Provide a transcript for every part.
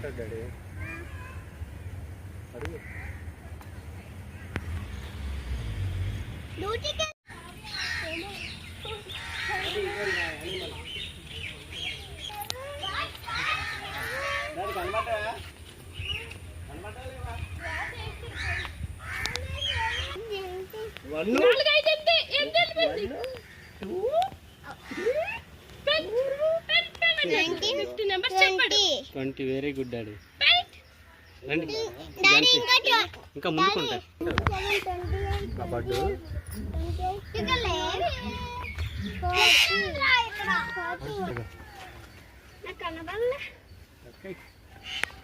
ఉంటుంది డాడీ అడుగు very good daddy ఇంకా ముందుకుంటాయి కబడ్డు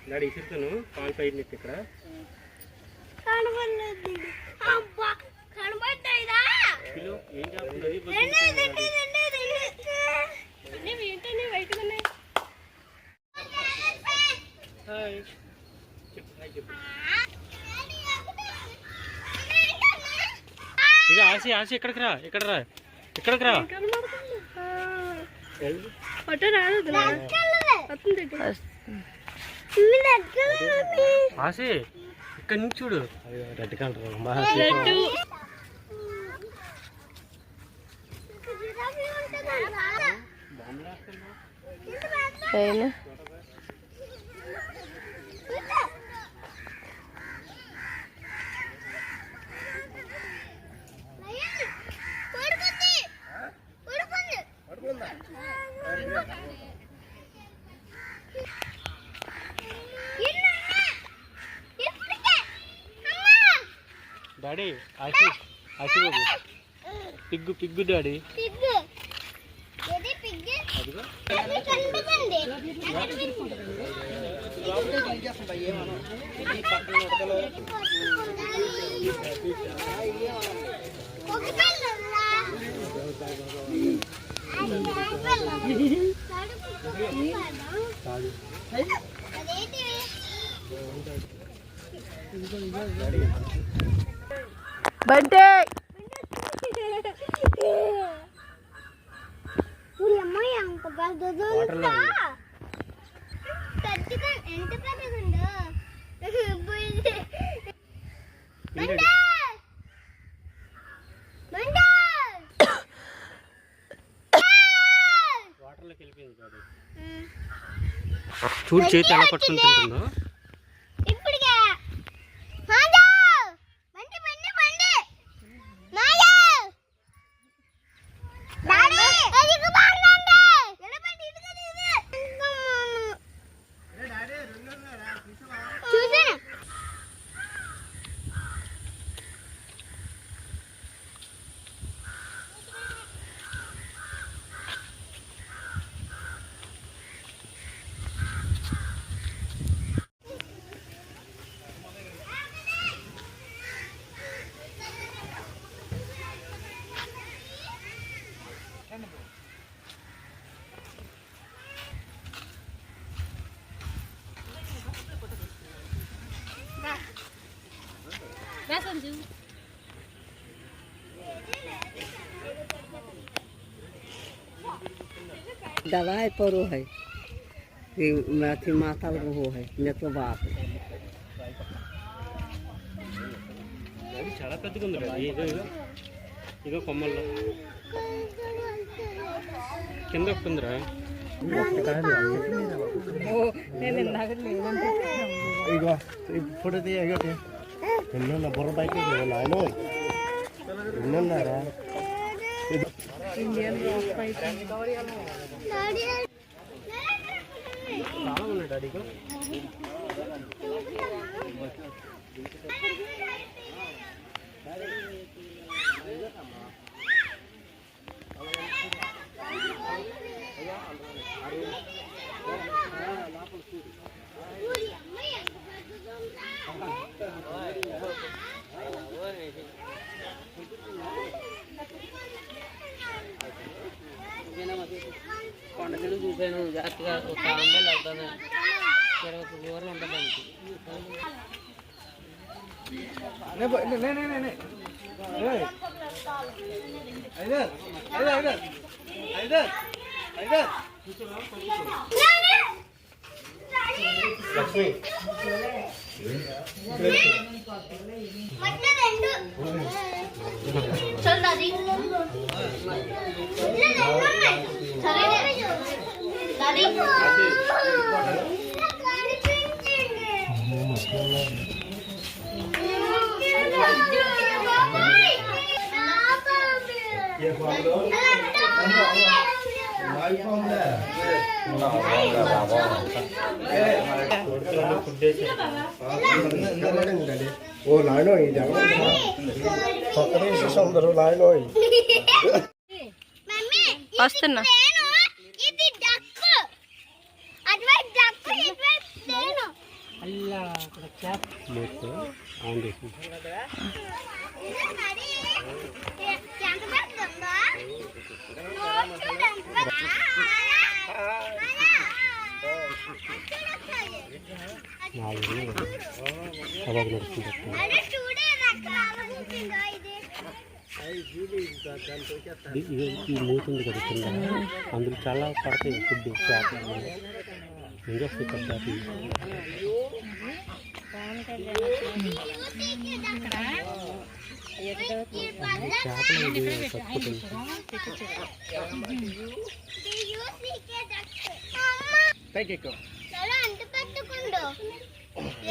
డాడీ ఇసురుతాను కాల్ పైన ఇక్కడ ఏం ఇక ఆసి ఆసి ఎక్కడికి రా ఇక్కడ రా ఇక్కడికి రా ఆసి ఇక్కడ నుంచి చూడు రెడ్ కలర్ డాడీ ఆసి ఆసి బాబు పిగ్గు పిగ్గు డాడీ బంటే చూడు చేతి ఎలా పట్టుకుని తింటుందో दवाई पर है अथी माथा वो है नहीं तो बाप చాలా పెద్దగా ఉంది ఇదో ఇదో ఇదో కొమ్మల్లో కింద ఒకటి ఉందిరా ఇగో ఇప్పుడు ఎన్న బుర్ర బయట నాయన ఎన్నన్నారా చాలా ఉన్నాయి డాడీ కొండలు చూసాను జాగ్రత్తగా ఒక అమ్మాయిలు వెళ్తాను 20 దూరం ఉండడానికి లక్ష్మి ఓ నాయనో ఇది కొత్త రేసెస్ అందరూ నాయనో వస్తున్నా ఈ మూతుంది కదా కింద అందులో చాలా పడతాయి ఫుడ్ చేపలు ఇంకా చేపలు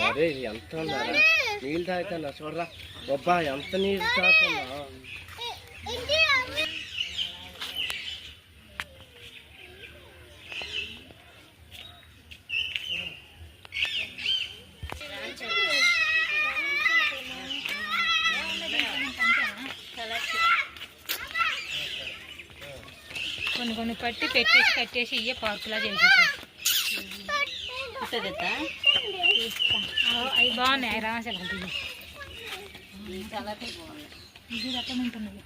అరే ఎంత నీళ్ళు తాగుతాను చూడరా అబ్బా ఎంత నీళ్ళు తాగుతున్నా కొన్ని కొన్ని పట్టి పెట్టేసి కట్టేసి ఇయ్యే పార్కులా చేసేసాం. అవి బాగున్నాయి రాసలు ఇది రకమంటున్నది.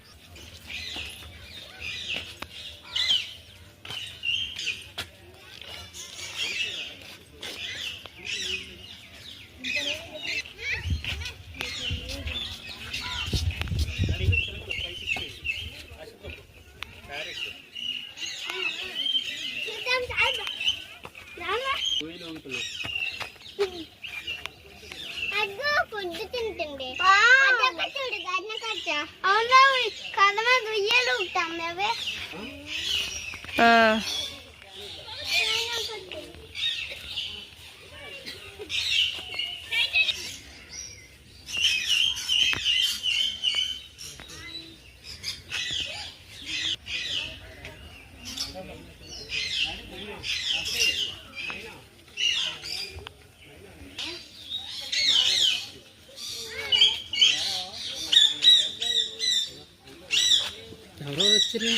ఎవరో వచ్చారు